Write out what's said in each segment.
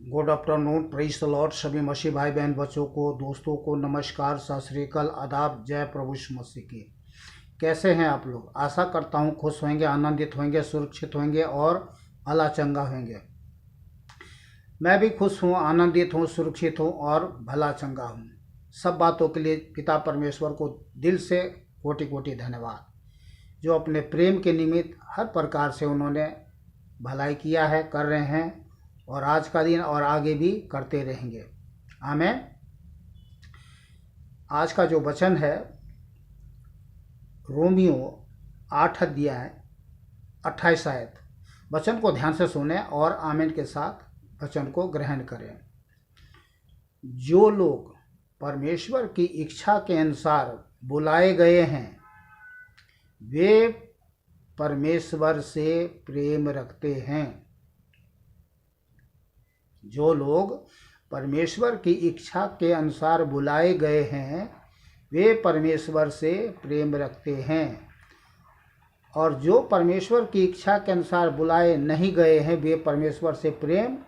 Good afternoon, praise the Lord. सभी मसीह भाई बहन बच्चों को, दोस्तों को नमस्कार, सत श्री अकाल, आदाब, जय प्रभु यीशु मसीह की। कैसे हैं आप लोग? आशा करता हूं खुश होंगे, आनंदित होंगे, सुरक्षित होंगे और भला चंगा होंगे। मैं भी खुश हूं, आनंदित हूं, सुरक्षित हूं और भला चंगा हूं। सब बातों के लिए पिता परमेश्वर को दिल से कोटि कोटि धन्यवाद, जो अपने प्रेम के निमित्त हर प्रकार से उन्होंने भलाई किया है, कर रहे हैं और आज का दिन और आगे भी करते रहेंगे। आमीन। आज का जो वचन है रोमियो 8 अध्याय 28 आयत। वचन को ध्यान से सुने और आमीन के साथ वचन को ग्रहण करें। जो लोग परमेश्वर की इच्छा के अनुसार बुलाए गए हैं वे परमेश्वर से प्रेम रखते हैं। जो लोग परमेश्वर की इच्छा के अनुसार बुलाए गए हैं वे परमेश्वर से प्रेम रखते हैं, और जो परमेश्वर की इच्छा के अनुसार बुलाए नहीं गए हैं वे परमेश्वर से प्रेम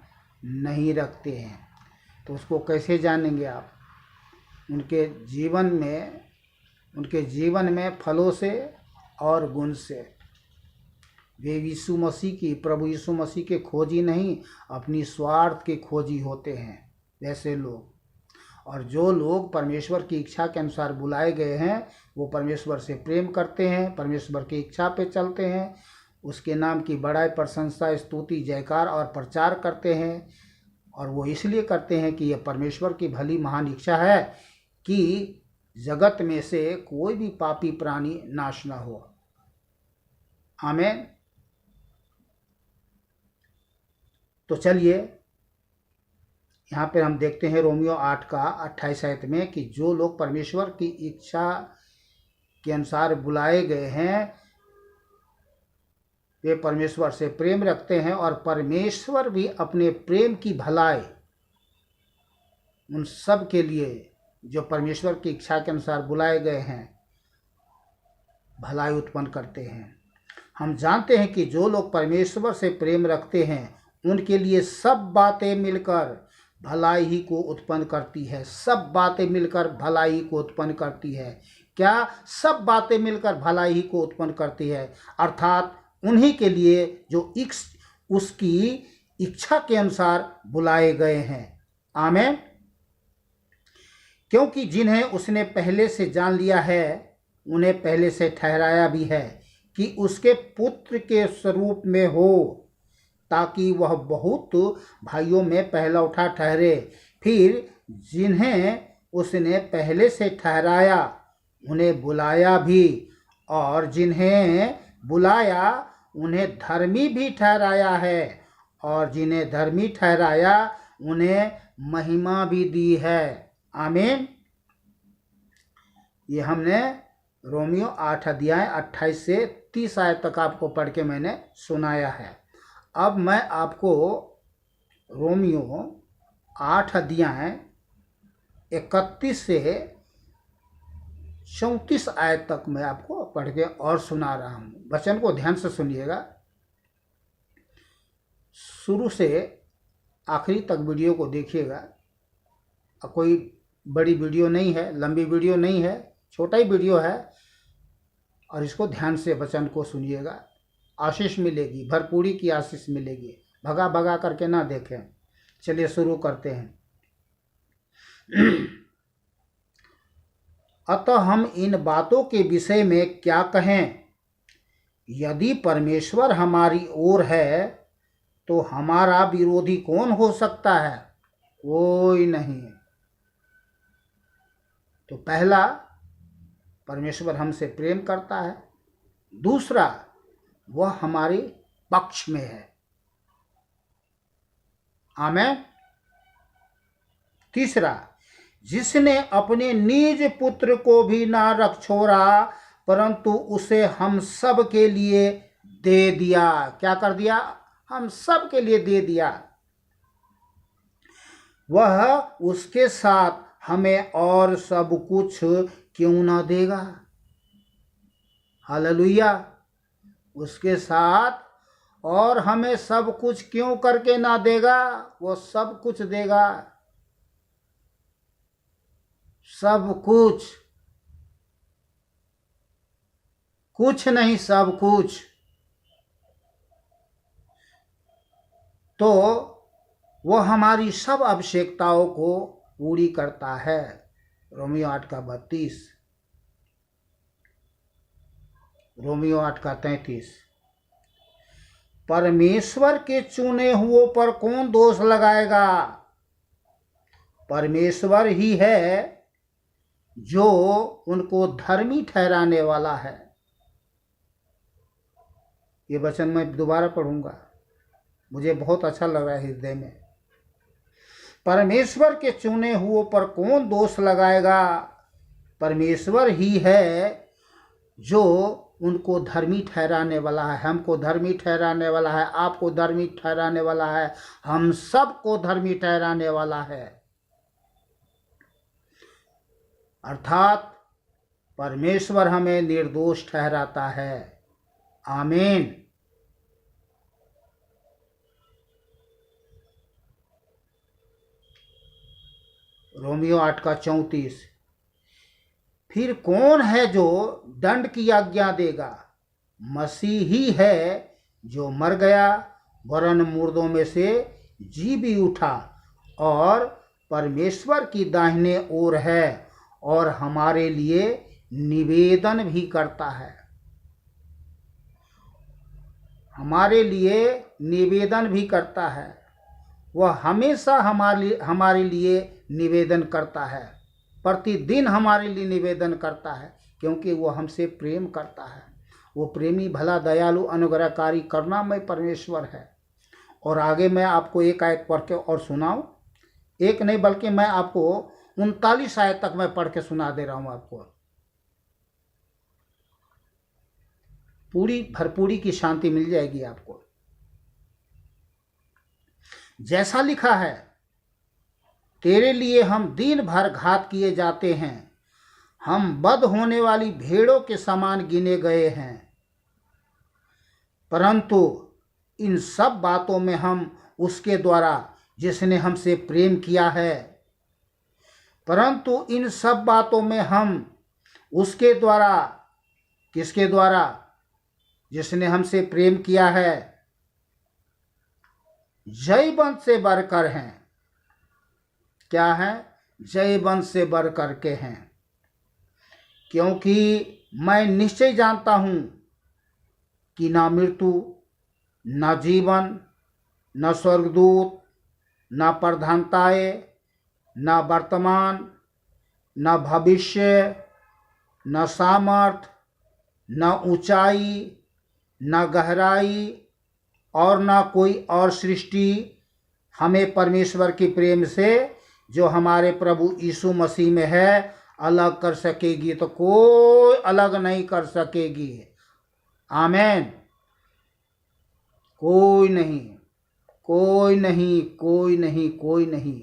नहीं रखते हैं। तो उसको कैसे जानेंगे आप? उनके जीवन में फलों से और गुण से। वे यीशु मसीह की, प्रभु यीशु मसीह के खोजी नहीं, अपनी स्वार्थ के खोजी होते हैं वैसे लोग। और जो लोग परमेश्वर की इच्छा के अनुसार बुलाए गए हैं वो परमेश्वर से प्रेम करते हैं, परमेश्वर की इच्छा पे चलते हैं, उसके नाम की बड़ाई, प्रशंसा, स्तुति, जयकार और प्रचार करते हैं। और वो इसलिए करते हैं कि यह परमेश्वर की भली महान इच्छा है कि जगत में से कोई भी पापी प्राणी नाश न हो। आमीन। तो चलिए यहाँ पे हम देखते हैं रोमियो 8 का 28 आयत में कि जो लोग परमेश्वर की इच्छा के अनुसार बुलाए गए हैं वे परमेश्वर से प्रेम रखते हैं, और परमेश्वर भी अपने प्रेम की भलाई उन सब के लिए जो परमेश्वर की इच्छा के अनुसार बुलाए गए हैं भलाई उत्पन्न करते हैं। हम जानते हैं कि जो लोग परमेश्वर से प्रेम रखते हैं उनके लिए सब बातें मिलकर भलाई ही को उत्पन्न करती है। सब बातें मिलकर भलाई को उत्पन्न करती है। क्या? सब बातें मिलकर भलाई ही को उत्पन्न करती है, अर्थात उन्हीं के लिए जो उसकी इच्छा के अनुसार बुलाए गए हैं। आमीन। क्योंकि जिन्हें उसने पहले से जान लिया है उन्हें पहले से ठहराया भी है कि उसके पुत्र के स्वरूप में हो, ताकि वह बहुत भाइयों में पहला उठा ठहरे। फिर जिन्हें उसने पहले से ठहराया उन्हें बुलाया भी, और जिन्हें बुलाया उन्हें धर्मी भी ठहराया है, और जिन्हें धर्मी ठहराया उन्हें महिमा भी दी है। आमीन। ये हमने रोमियो 8 अध्याय 28 से 30 आयत तक आपको पढ़ के मैंने सुनाया है। अब मैं आपको रोमियो 8 अध्याय 31 से 34 आयत तक मैं आपको पढ़ के और सुना रहा हूँ। वचन को ध्यान से सुनिएगा, शुरू से आखिरी तक वीडियो को देखिएगा। कोई बड़ी वीडियो नहीं है, लंबी वीडियो नहीं है, छोटा ही वीडियो है, और इसको ध्यान से वचन को सुनिएगा। आशीष मिलेगी, भरपूरी की आशीष मिलेगी। भगा भगा करके ना देखें। चलिए शुरू करते हैं। अतः हम इन बातों के विषय में क्या कहें? यदि परमेश्वर हमारी ओर है तो हमारा विरोधी कौन हो सकता है? कोई नहीं। तो पहला, परमेश्वर हमसे प्रेम करता है। दूसरा, वह हमारे पक्ष में है। आमीन। तीसरा, जिसने अपने निज पुत्र को भी ना रख छोड़ा परंतु उसे हम सब के लिए दे दिया। क्या कर दिया? हम सब के लिए दे दिया। वह उसके साथ हमें और सब कुछ क्यों ना देगा? हालेलुया। उसके साथ और हमें सब कुछ क्यों करके ना देगा? वो सब कुछ देगा, सब कुछ, कुछ नहीं सब कुछ। तो वो हमारी सब आवश्यकताओं को पूरी करता है। Romeo 8:32, Romeo 8:33। परमेश्वर के चुने हुओं पर कौन दोष लगाएगा? परमेश्वर ही है जो उनको धर्मी ठहराने वाला है। ये वचन मैं दोबारा पढ़ूंगा, मुझे बहुत अच्छा लग रहा है हृदय में। परमेश्वर के चुने हुओं पर कौन दोष लगाएगा? परमेश्वर ही है जो उनको धर्मी ठहराने वाला है, हमको धर्मी ठहराने वाला है, आपको धर्मी ठहराने वाला है, हम सबको धर्मी ठहराने वाला है। अर्थात परमेश्वर हमें निर्दोष ठहराता है। आमीन। रोमियो 8:34। फिर कौन है जो दंड की आज्ञा देगा? मसीह ही है जो मर गया, वरन मुर्दों में से जी भी उठा और परमेश्वर की दाहिने ओर है और हमारे लिए निवेदन भी करता है। हमारे लिए निवेदन भी करता है। वह हमेशा हमारे लिए निवेदन करता है, प्रतिदिन हमारे लिए निवेदन करता है, क्योंकि वो हमसे प्रेम करता है। वो प्रेमी, भला, दयालु, अनुग्रहकारी, करुणामय परमेश्वर है। और आगे मैं आपको एक आयत पढ़ के और सुनाऊं, एक नहीं बल्कि मैं आपको 39 आयत तक मैं पढ़ के सुना दे रहा हूं आपको। पूरी भरपूरी की शांति मिल जाएगी आपको। जैसा लिखा है, तेरे लिए हम दिन भर घात किए जाते हैं, हम बध होने वाली भेड़ों के समान गिने गए हैं। परंतु इन सब बातों में हम उसके द्वारा जिसने हमसे प्रेम किया है, परंतु इन सब बातों में हम उसके द्वारा, किसके द्वारा? जिसने हमसे प्रेम किया है, जयवंत से बढ़कर हैं। क्या है? जयवंत से बढ़कर के हैं। क्योंकि मैं निश्चय जानता हूं कि ना मृत्यु, ना जीवन, न स्वर्गदूत, न प्रधानताएं, न वर्तमान, न भविष्य, न सामर्थ, न ऊंचाई, न गहराई और न कोई और सृष्टि हमें परमेश्वर के प्रेम से जो हमारे प्रभु यीशु मसीह में है अलग कर सकेगी। तो कोई अलग नहीं कर सकेगी। आमीन। कोई नहीं, कोई नहीं, कोई नहीं, कोई नहीं।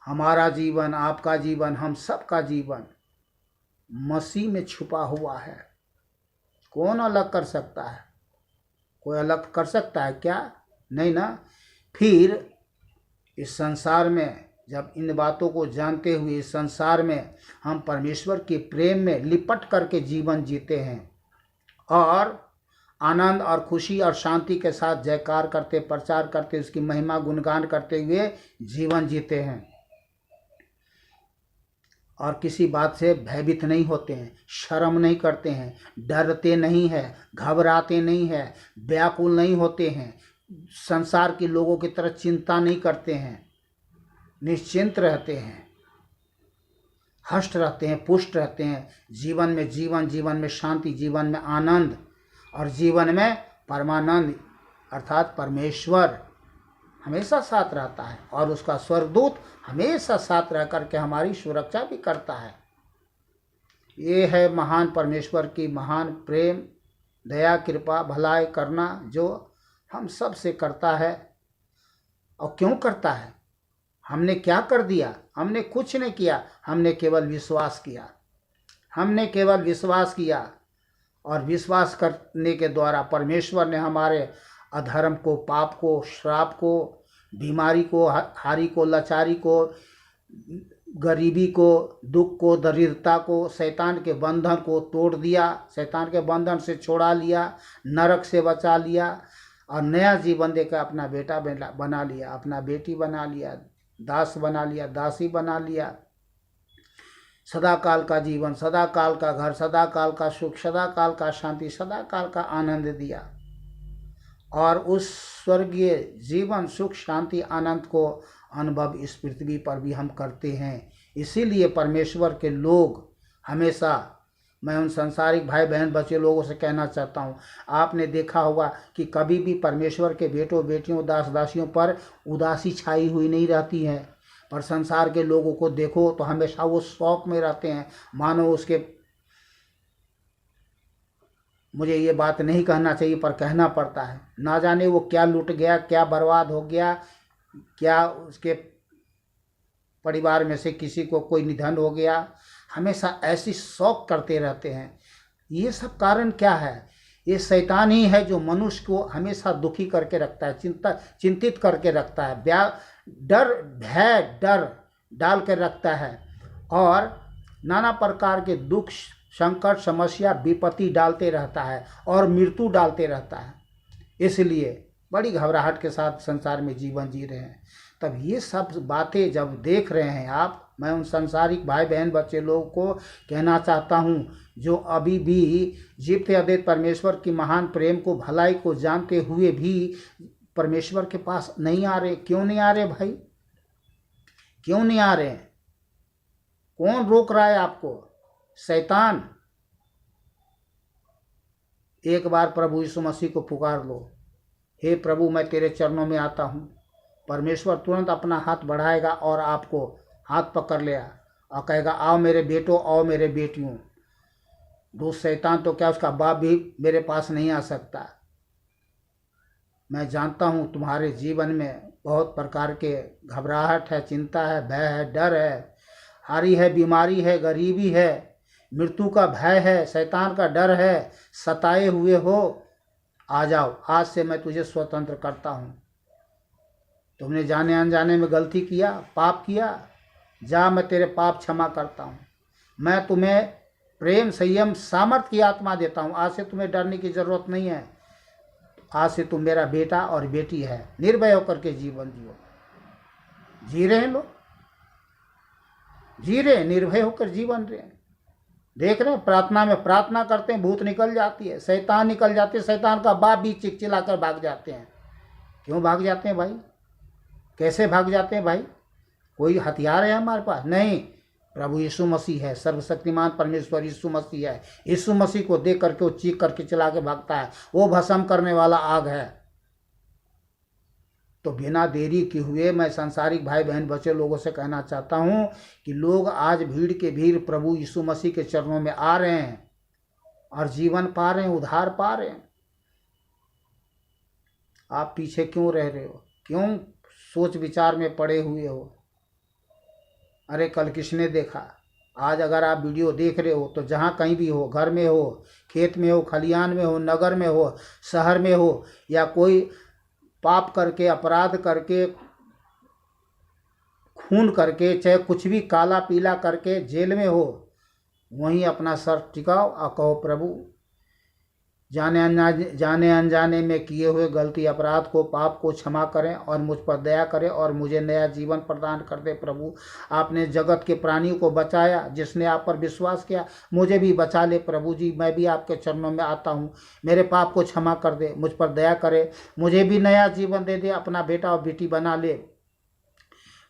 हमारा जीवन, आपका जीवन, हम सबका जीवन मसीह में छुपा हुआ है। कौन अलग कर सकता है? कोई अलग कर सकता है क्या? नहीं ना। फिर इस संसार में जब इन बातों को जानते हुए इस संसार में हम परमेश्वर के प्रेम में लिपट करके जीवन जीते हैं और आनंद और खुशी और शांति के साथ जयकार करते, प्रचार करते, उसकी महिमा गुणगान करते हुए जीवन जीते हैं और किसी बात से भयभीत नहीं होते हैं, शर्म नहीं करते हैं, डरते नहीं हैं, घबराते नहीं हैं, व्याकुल नहीं होते हैं, संसार के लोगों की तरह चिंता नहीं करते हैं, निश्चिंत रहते हैं, हष्ट रहते हैं, पुष्ट रहते हैं। जीवन में जीवन, जीवन में शांति, जीवन में आनंद और जीवन में परमानंद, अर्थात परमेश्वर हमेशा साथ रहता है और उसका स्वर्गदूत हमेशा साथ रह करके हमारी सुरक्षा भी करता है। ये है महान परमेश्वर की महान प्रेम, दया, कृपा, भलाई करना जो हम सब से करता है। और क्यों करता है? हमने क्या कर दिया? हमने कुछ नहीं किया, हमने केवल विश्वास किया। हमने केवल विश्वास किया और विश्वास करने के द्वारा परमेश्वर ने हमारे अधर्म को, पाप को, श्राप को, बीमारी को, हारी को, लाचारी को, गरीबी को, दुख को, दरिद्रता को, शैतान के बंधन को तोड़ दिया, शैतान के बंधन से छोड़ा लिया, नरक से बचा लिया और नया जीवन देकर अपना बेटा बना लिया, अपना बेटी बना लिया, दास बना लिया, दासी बना लिया। सदा काल का जीवन, सदा काल का घर, सदा काल का सुख, सदा काल का शांति, सदा काल का आनंद दिया। और उस स्वर्गीय जीवन, सुख, शांति, आनंद को अनुभव इस पृथ्वी पर भी हम करते हैं। इसीलिए परमेश्वर के लोग हमेशा, मैं उन सांसारिक भाई बहन बच्चे लोगों से कहना चाहता हूँ, आपने देखा होगा कि कभी भी परमेश्वर के बेटों बेटियों, दास दासियों पर उदासी छाई हुई नहीं रहती है। पर संसार के लोगों को देखो तो हमेशा वो शौक में रहते हैं, मानो उसके, मुझे ये बात नहीं कहना चाहिए पर कहना पड़ता है, ना जाने वो क्या लूट गया, क्या बर्बाद हो गया, क्या उसके परिवार में से किसी को कोई निधन हो गया, हमेशा ऐसी शौक करते रहते हैं। ये सब कारण क्या है? ये शैतान ही है जो मनुष्य को हमेशा दुखी करके रखता है, चिंतित करके रखता है, डर डाल कर रखता है और नाना प्रकार के दुख, संकट, समस्या, विपत्ति डालते रहता है और मृत्यु डालते रहता है। इसलिए बड़ी घबराहट के साथ संसार में जीवन जी रहे हैं। तब ये सब बातें जब देख रहे हैं आप, मैं उन सांसारिक भाई बहन बच्चे लोगों को कहना चाहता हूँ जो अभी भी जीवते अद्वैत परमेश्वर की महान प्रेम को, भलाई को जानते हुए भी परमेश्वर के पास नहीं आ रहे। क्यों नहीं आ रहे भाई? क्यों नहीं आ रहे? कौन रोक रहा है आपको? शैतान। एक बार प्रभु यीशु मसीह को पुकार लो, हे प्रभु मैं तेरे चरणों में आता हूँ। परमेश्वर तुरंत अपना हाथ बढ़ाएगा और आपको हाथ पकड़ लेगा और कहेगा, आओ मेरे बेटों, आओ मेरे बेटियों। दोस्त शैतान तो क्या, उसका बाप भी मेरे पास नहीं आ सकता। मैं जानता हूँ तुम्हारे जीवन में बहुत प्रकार के घबराहट है, चिंता है, भय है, डर है, हारी है, बीमारी है, गरीबी है, मृत्यु का भय है, शैतान का डर है, सताए हुए हो। आ जाओ, आज से मैं तुझे स्वतंत्र करता हूँ। तुमने जाने अनजाने में गलती किया, पाप किया, जा मैं तेरे पाप क्षमा करता हूँ। मैं तुम्हें प्रेम, संयम, सामर्थ्य की आत्मा देता हूँ। आज से तुम्हें डरने की जरूरत नहीं है। आज से तुम मेरा बेटा और बेटी है। निर्भय होकर के जीवन जियो। जी रहे हैं लोग, जी रहे, निर्भय होकर जीवन रहे। देख रहे हैं, प्रार्थना में प्रार्थना करते हैं, भूत निकल जाती है, शैतान निकल जाते हैं, शैतान का बाप भी चिल्लाकर भाग जाते हैं। क्यों भाग जाते हैं भाई? कैसे भाग जाते हैं भाई? कोई हथियार है हमारे पास? नहीं, प्रभु यीशु मसीह है, सर्वशक्तिमान परमेश्वर यीशु मसीह है। यीशु मसीह को देख करके वो चीख करके चला के भागता है। वो भस्म करने वाला आग है। तो बिना देरी किए हुए मैं सांसारिक भाई बहन बच्चे लोगों से कहना चाहता हूँ कि लोग आज भीड़ के भीड़ प्रभु यीशु मसीह के चरणों में आ रहे हैं और जीवन पा रहे हैं, उद्धार पा रहे हैं। आप पीछे क्यों रह रहे हो? क्यों सोच विचार में पड़े हुए हो? अरे कल किसने देखा? आज अगर आप वीडियो देख रहे हो तो जहाँ कहीं भी हो, घर में हो, खेत में हो, खलिहान में हो, नगर में हो, शहर में हो, या कोई पाप करके, अपराध करके, खून करके, चाहे कुछ भी काला पीला करके जेल में हो, वहीं अपना सर टिकाओ और कहो, प्रभु जाने अनजाने में किए हुए गलती, अपराध को, पाप को क्षमा करें और मुझ पर दया करें और मुझे नया जीवन प्रदान कर दे। प्रभु आपने जगत के प्राणियों को बचाया, जिसने आप पर विश्वास किया, मुझे भी बचा ले प्रभु जी। मैं भी आपके चरणों में आता हूँ, मेरे पाप को क्षमा कर दे, मुझ पर दया करे, मुझे भी नया जीवन दे दे, अपना बेटा और बेटी बना ले।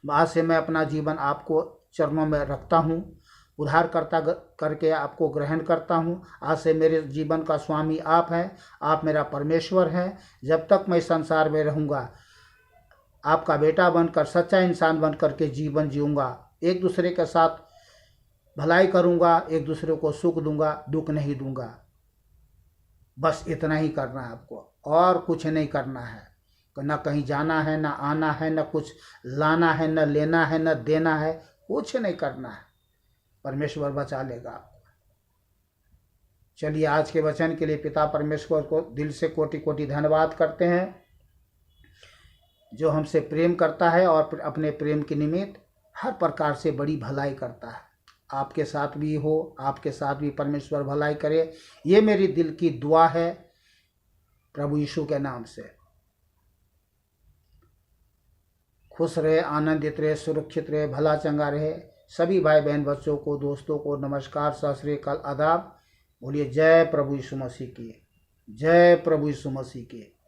आज से मैं अपना जीवन आपको चरणों में रखता हूँ, उद्धारकर्ता करके आपको ग्रहण करता हूँ। आज से मेरे जीवन का स्वामी आप हैं, आप मेरा परमेश्वर हैं। जब तक मैं संसार में रहूँगा, आपका बेटा बनकर, सच्चा इंसान बनकर के जीवन जीऊँगा। एक दूसरे के साथ भलाई करूँगा, एक दूसरे को सुख दूँगा, दुख नहीं दूँगा। बस इतना ही करना है आपको, और कुछ नहीं करना है। न कहीं जाना है, न आना है, न कुछ लाना है, न लेना है, न देना है, कुछ नहीं करना है। परमेश्वर बचा लेगा आपको। चलिए आज के वचन के लिए पिता परमेश्वर को दिल से कोटि कोटि धन्यवाद करते हैं, जो हमसे प्रेम करता है और अपने प्रेम के निमित्त हर प्रकार से बड़ी भलाई करता है। आपके साथ भी हो, आपके साथ भी परमेश्वर भलाई करे, ये मेरी दिल की दुआ है प्रभु यीशु के नाम से। खुश रहे, आनंदित रहे, सुरक्षित रहे, भला चंगा रहे। सभी भाई बहन बच्चों को, दोस्तों को नमस्कार, सत श्री अकाल, आदाब। बोलिए जय प्रभु यीशु मसीह की, जय प्रभु यीशु मसीह की।